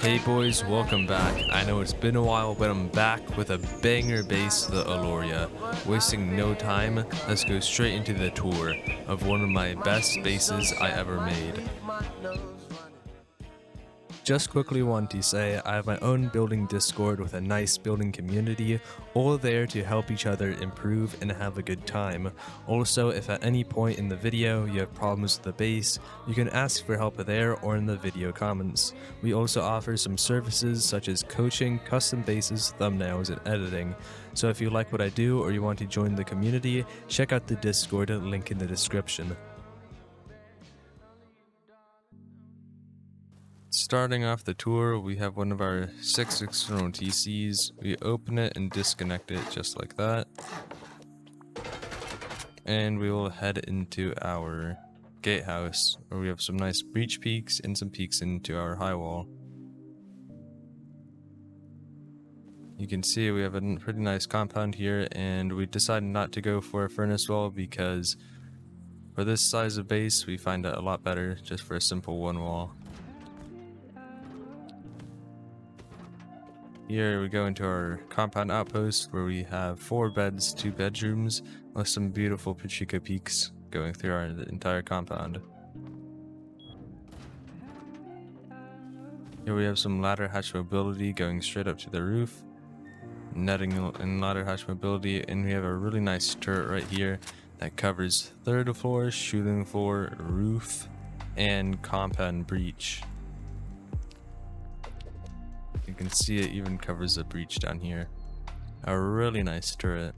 Hey boys, welcome back. I know it's been a while, but I'm back with a banger base, the 𝙼𝙚𝙚. Wasting no time, let's go straight into the tour of one of my best bases I ever made. Just quickly want to say I have my own building Discord with a nice building community, all there to help each other improve and have a good time. Also, if at any point in the video you have problems with the base, you can ask for help there or in the video comments. We also offer some services such as coaching, custom bases, thumbnails, and editing. So if you like what I do or you want to join the community, check out the Discord link in the description. Starting off the tour, we have one of our 6 external TCs. We open it and disconnect it just like that. And we will head into our gatehouse, where we have some nice breach peaks and some peaks into our high wall. You can see we have a pretty nice compound here, and we decided not to go for a furnace wall because for this size of base, we find it a lot better just for a simple one wall. Here we go into our compound outpost where we have 4 beds, 2 bedrooms, with some beautiful PIEEKD peaks going through our entire compound. Here we have some ladder hatch mobility going straight up to the roof, netting and ladder hatch mobility, and we have a really nice turret right here that covers 3rd floor, shooting floor, roof, and compound breach. You can see it even covers a breach down here. A really nice turret.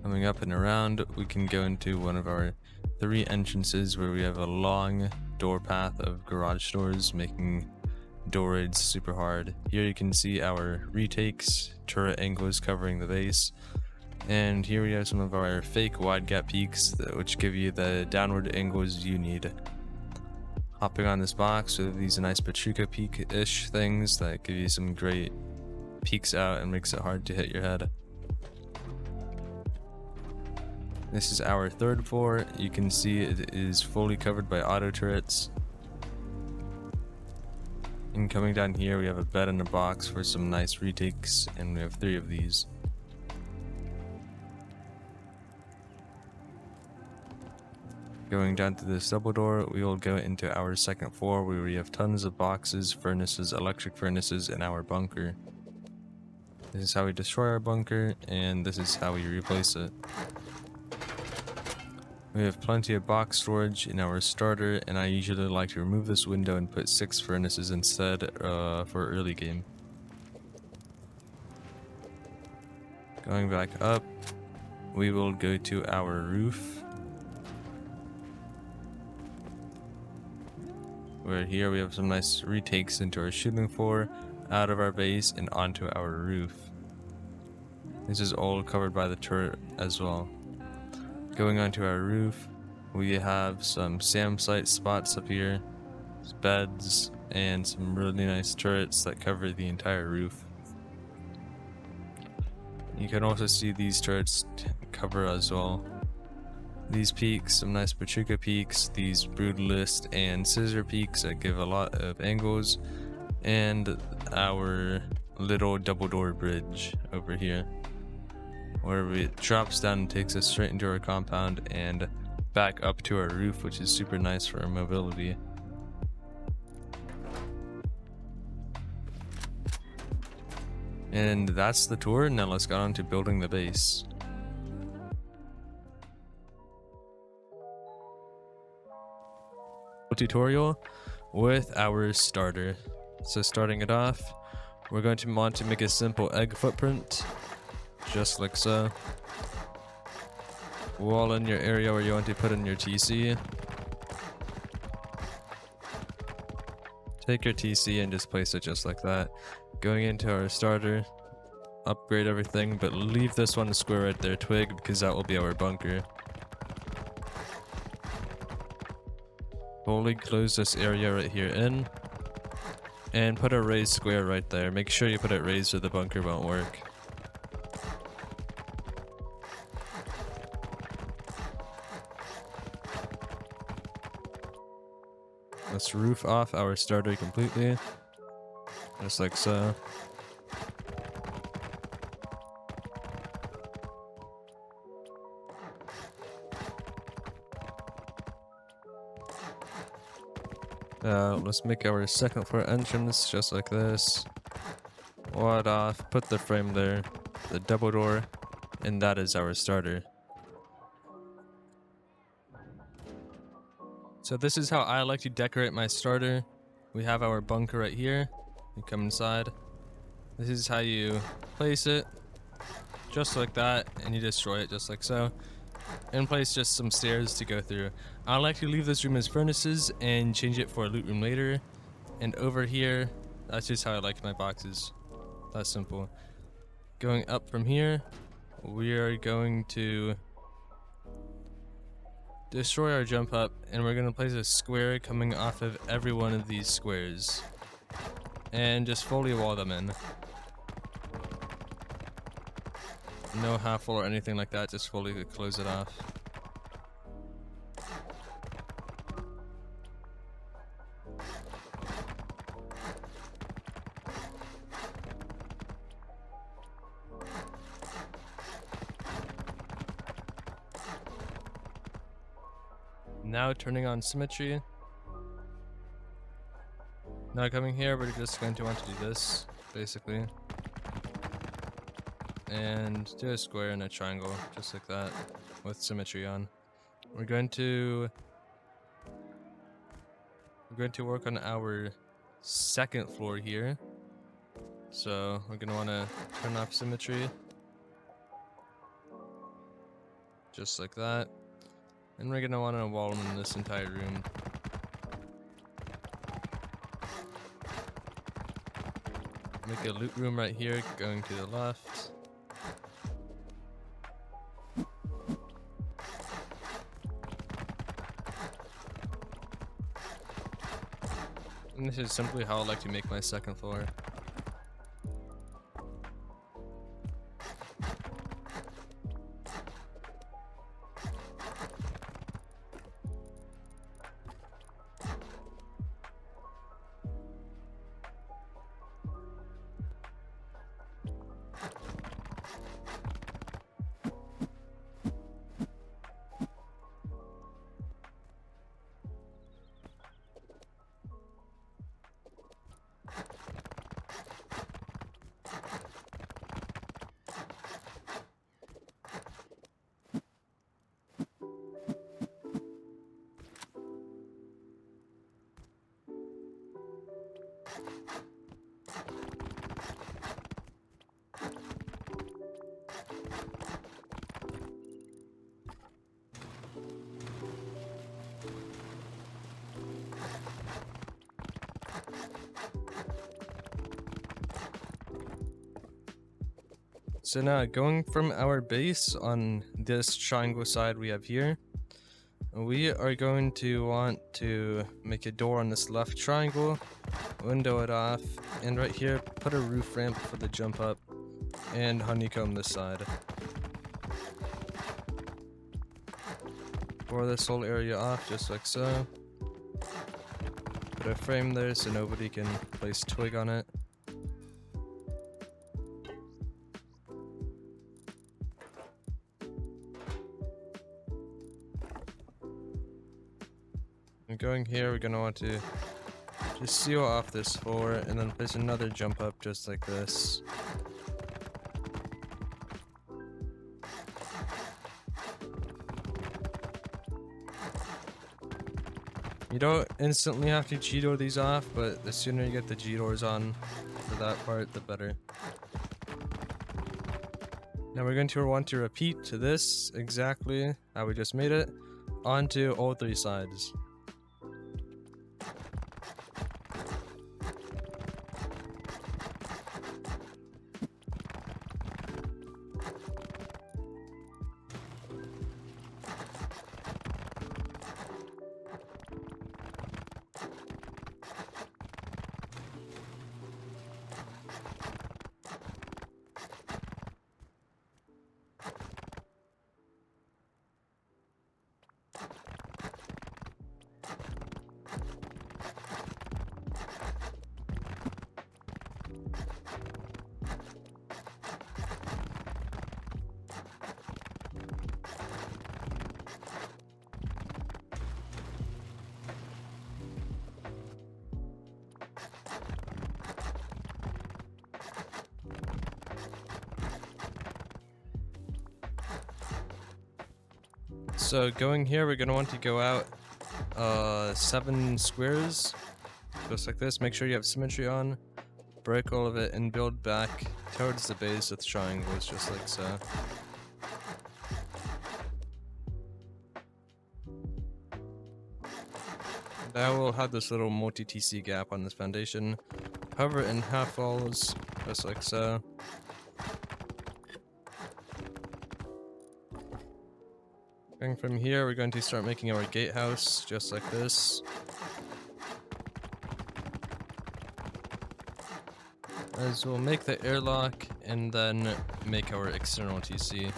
Coming up and around, we can go into one of our 3 entrances where we have a long door path of garage doors, making door raids super hard. Here you can see our retakes, turret angles covering the base. And here we have some of our fake wide gap peaks, which give you the downward angles you need. Hopping on this box with these nice PIEEKD peak-ish things that give you some great peeks out and makes it hard to hit your head. This is our 3rd floor. You can see it is fully covered by auto turrets. And coming down here we have a bed and a box for some nice retakes, and we have 3 of these. Going down to this double door, we will go into our 2nd floor where we have tons of boxes, furnaces, electric furnaces, and our bunker. This is how we destroy our bunker, and this is how we replace it. We have plenty of box storage in our starter, and I usually like to remove this window and put 6 furnaces instead for early game. Going back up, we will go to our roof, where here we have some nice retakes into our shooting floor, out of our base, and onto our roof. This is all covered by the turret as well. Going onto our roof, we have some SAM site spots up here, beds, and some really nice turrets that cover the entire roof. You can also see these turrets cover as well. These peaks, some nice PIEEKD peaks, these brutalist and scissor peaks that give a lot of angles, and our little double door bridge over here, where it drops down and takes us straight into our compound and back up to our roof, which is super nice for our mobility. And that's the tour. Now let's get on to building the base. Tutorial with our starter. So starting it off, we're going to want to make a simple egg footprint, just like so. Wall in your area where you want to put in your TC. Take your TC and just place it just like that. Going into our starter, upgrade everything, but leave this one square right there, twig, because that will be our bunker. Fully close this area right here in, and put a raised square right there. Make sure you put it raised or the bunker won't work. Let's roof off our starter completely. Just like so. Let's make our second floor entrance just like this. Wad off, put the frame there, the double door, and that is our starter. So this is how I like to decorate my starter. We have our bunker right here. You come inside. This is how you place it, just like that, and you destroy it just like so. And place just some stairs to go through. I like to leave this room as furnaces and change it for a loot room later. And over here, that's just how I like my boxes. That's simple. Going up from here, we are going to destroy our jump up, and we're going to place a square coming off of every one of these squares. And just fully wall them in. No half wall or anything like that, just fully close it off. Now turning on symmetry. Now coming here, we're just going to want to do this, basically. And do a square and a triangle, just like that, with symmetry on. We're going to work on our second floor here. So we're going to want to turn off symmetry. Just like that. And we're going to want to wall in this entire room. Make a loot room right here, going to the left. And this is simply how I like to make my second floor. So now going from our base on this triangle side we have here, we are going to want to make a door on this left triangle, window it off, and right here put a roof ramp for the jump up, and honeycomb this side. Pour this whole area off just like so. Put a frame there so nobody can place twig on it. And going here, we're gonna want to just seal off this floor and then place another jump up just like this. You don't instantly have to G-door these off, but the sooner you get the G-doors on for that part, the better. Now we're going to want to repeat to this exactly how we just made it onto all three sides. So going here, we're gonna want to go out 7 squares, just like this. Make sure you have symmetry on. Break all of it and build back towards the base with triangles, just like so. Now we'll have this little multi-TC gap on this foundation. Hover in half walls, just like so. Going from here, we're going to start making our gatehouse, just like this. As we'll make the airlock and then make our external TC.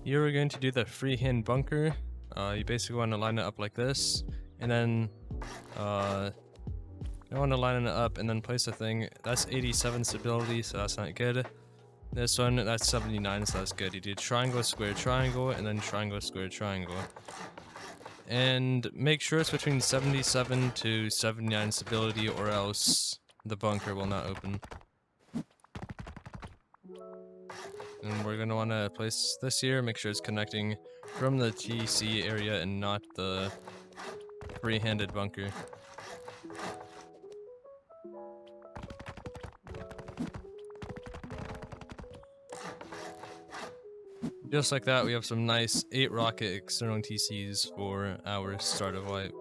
Here we're going to do the freehand bunker. You basically want to line it up like this, and then you want to line it up and then place a thing. That's 87 stability, so that's not good. This one, that's 79, so that's good. You do triangle, square, triangle, and then triangle, square, triangle. And make sure it's between 77 to 79 stability, or else the bunker will not open. And we're going to want to place this here, make sure it's connecting from the TC area and not the free-handed bunker. Just like that, we have some nice 8 rocket external TCs for our start of wipe.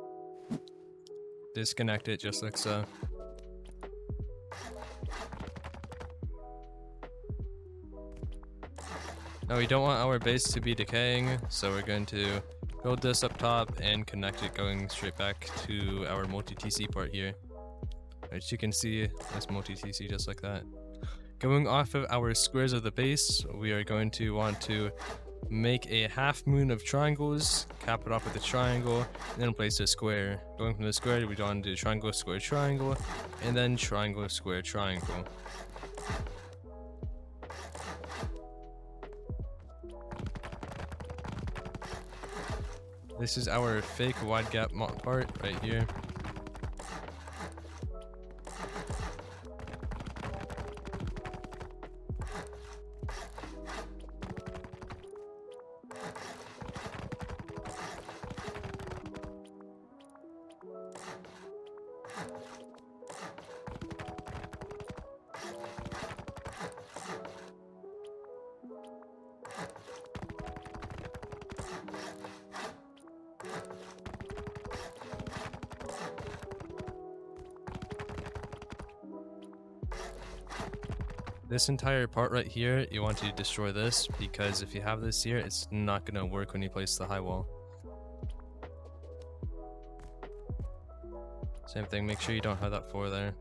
Disconnect it just like so. Now we don't want our base to be decaying, so we're going to build this up top and connect it going straight back to our multi-TC part here. As you can see, that's multi-TC just like that. Going off of our squares of the base, we are going to want to make a half moon of triangles, cap it off with a triangle, and then place a square. Going from the square, we want to do triangle, square, triangle, and then triangle, square, triangle. This is our fake wide gap part right here. This entire part right here, you want to destroy this, because if you have this here, it's not going to work when you place the high wall. Same thing, make sure you don't have that 4 there.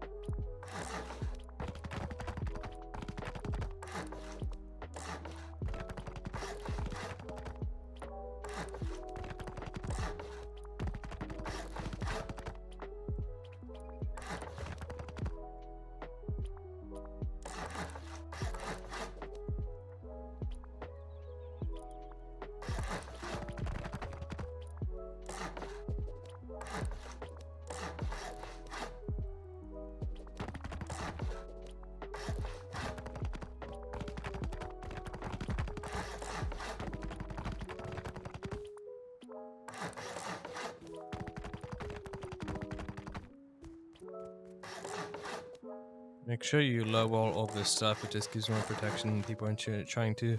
Make sure you low wall all this stuff, it just gives more protection when people aren't trying to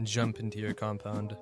jump into your compound.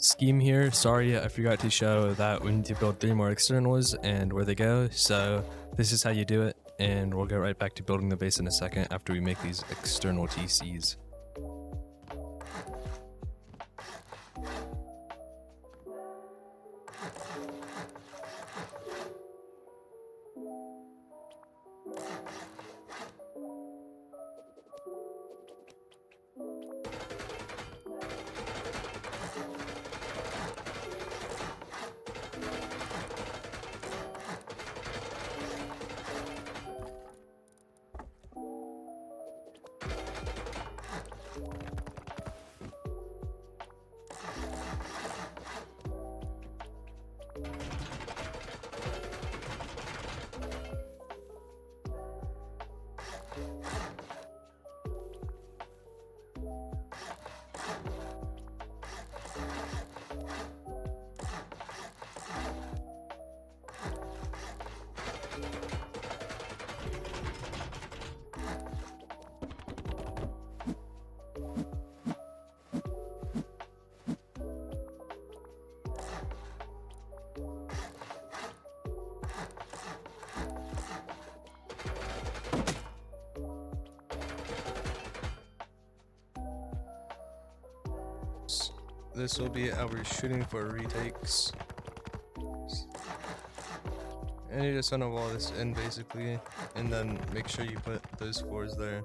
Skeem here. Sorry, I forgot to show that we need to build 3 more externals and where they go. So this is how you do it, and we'll get right back to building the base in a second after we make these external TCs. This will be our shooting for retakes. And you just want to wall this in basically, and then make sure you put those 4s there.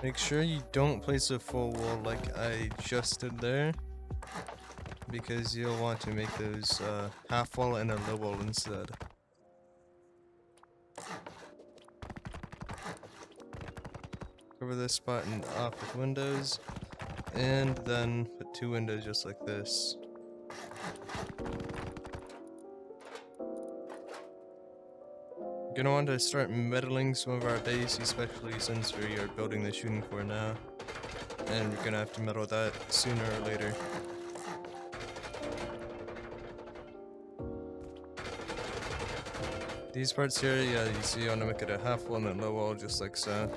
Make sure you don't place a full wall like I just did there, because you'll want to make those half wall and a low wall instead. Cover this spot and off with windows, and then put 2 windows just like this. Gonna want to start meddling some of our base, especially since we are building the shooting floor now. And we're gonna have to meddle that sooner or later. These parts here, yeah, you see I want to make it a half wall and a low wall just like so.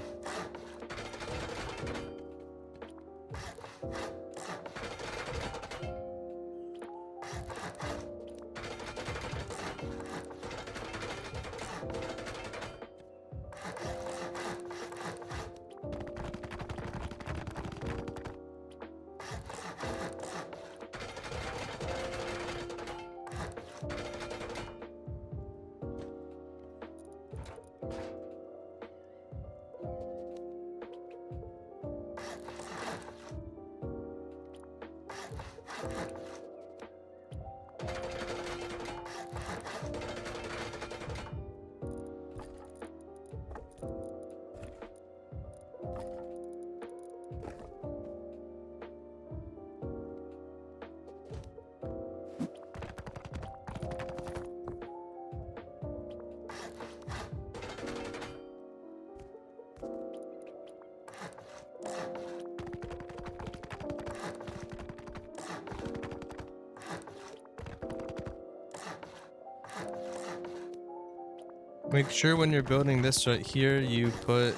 Make sure when you're building this right here, you put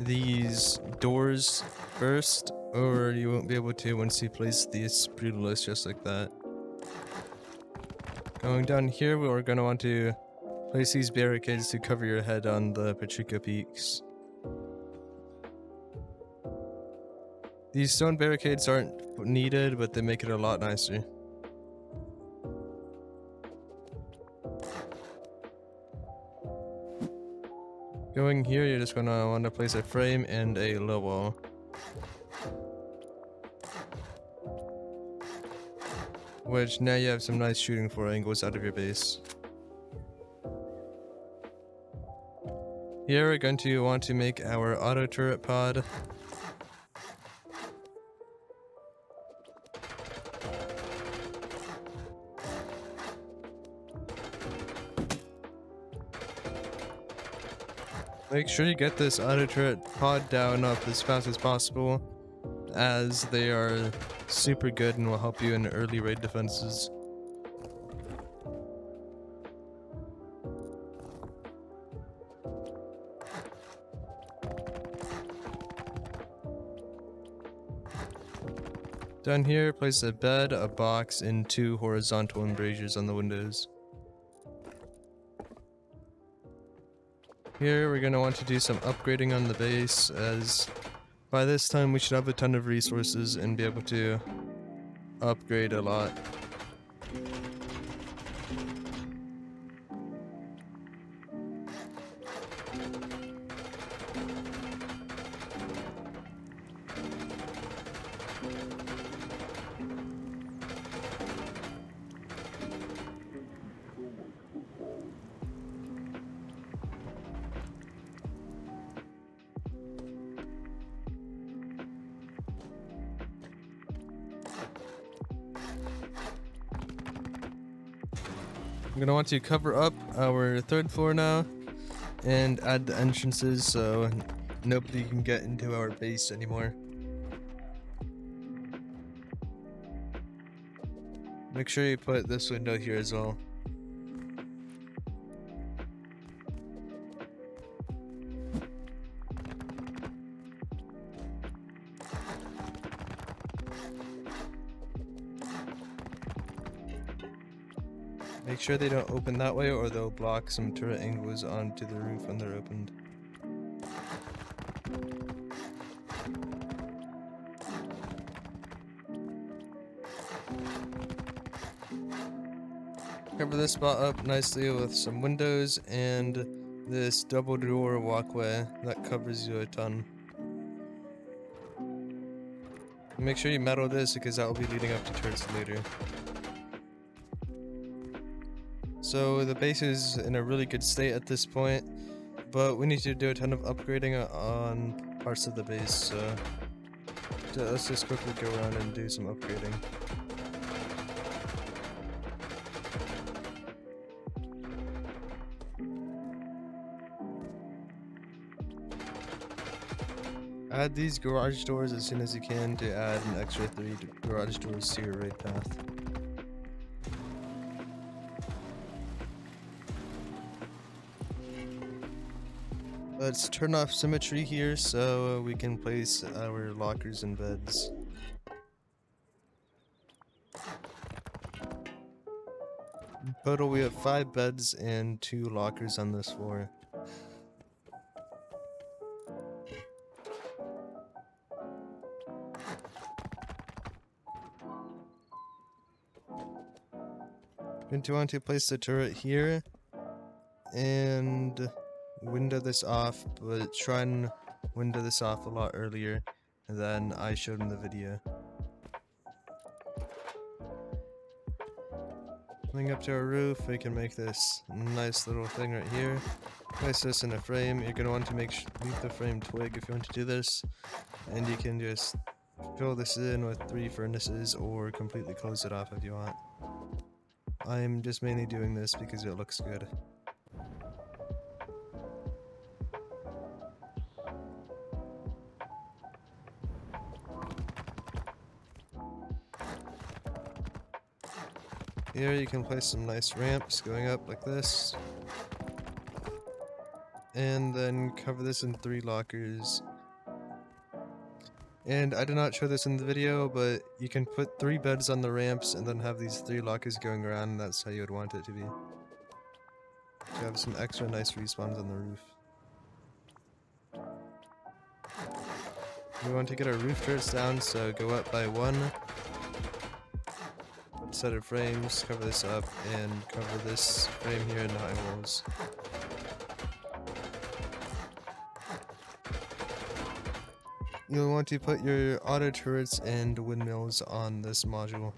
these doors first, or you won't be able to once you place these brutalists just like that. Going down here, we're going to want to place these barricades to cover your head on the Patrica peaks. These stone barricades aren't needed, but they make it a lot nicer. Going here, you're just gonna want to place a frame and a low wall. Which now you have some nice shooting floor angles out of your base. Here we're going to want to make our auto turret pod. Make sure you get this auto turret pod down up as fast as possible, as they are super good and will help you in early raid defenses. Down here, place a bed, a box, and 2 horizontal embrasures on the windows. Here we're going to want to do some upgrading on the base, as by this time we should have a ton of resources and be able to upgrade a lot. I'm gonna want to cover up our 3rd floor now and add the entrances so nobody can get into our base anymore. Make sure you put this window here as well. Make sure they don't open that way or they'll block some turret angles onto the roof when they're opened. Cover this spot up nicely with some windows and this double door walkway that covers you a ton. Make sure you metal this because that will be leading up to turrets later. So the base is in a really good state at this point, but we need to do a ton of upgrading on parts of the base, so let's just quickly go around and do some upgrading. Add these garage doors as soon as you can to add an extra 3 garage doors to your raid path. Let's turn off symmetry here so we can place our lockers and beds. In total we have 5 beds and 2 lockers on this floor. Going to want to place the turret here and window this off, but try and window this off a lot earlier than I showed in the video. Coming up to our roof, we can make this nice little thing right here. Place this in a frame. You're going to want to leave the frame twig if you want to do this, and you can just fill this in with 3 furnaces or completely close it off if you want. I'm just mainly doing this because it looks good. Here you can place some nice ramps going up like this. And then cover this in 3 lockers. And I did not show this in the video, but you can put 3 beds on the ramps and then have these 3 lockers going around, and that's how you would want it to be. To have some extra nice respawns on the roof. We want to get our roof turrets down, so go up by 1. Set of frames, cover this up, and cover this frame here in high walls. You'll want to put your auto turrets and windmills on this module.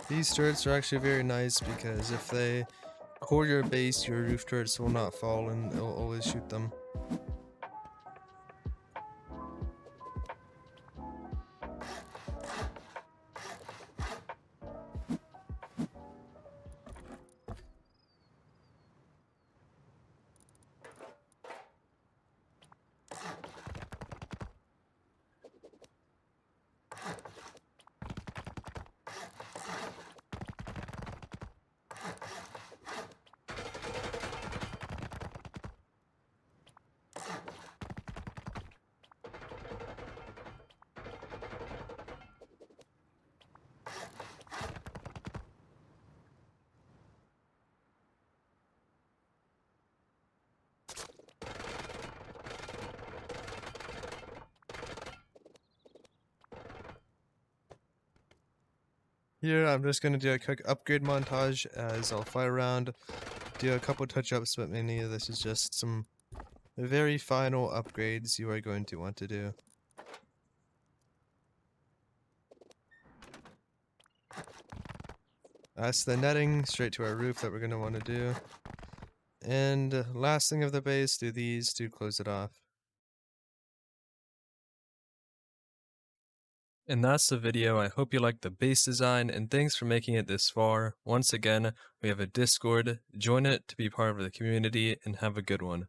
These turrets are actually very nice because if they core your base, your roof turrets will not fall and it'll always shoot them. Here I'm just going to do a quick upgrade montage as I'll fly around, do a couple touch-ups, but mainly this is just some very final upgrades you are going to want to do. That's the netting straight to our roof that we're going to want to do. And last thing of the base, do these to close it off. And that's the video. I hope you liked the base design, and thanks for making it this far. Once again, we have a Discord. Join it to be part of the community, and have a good one.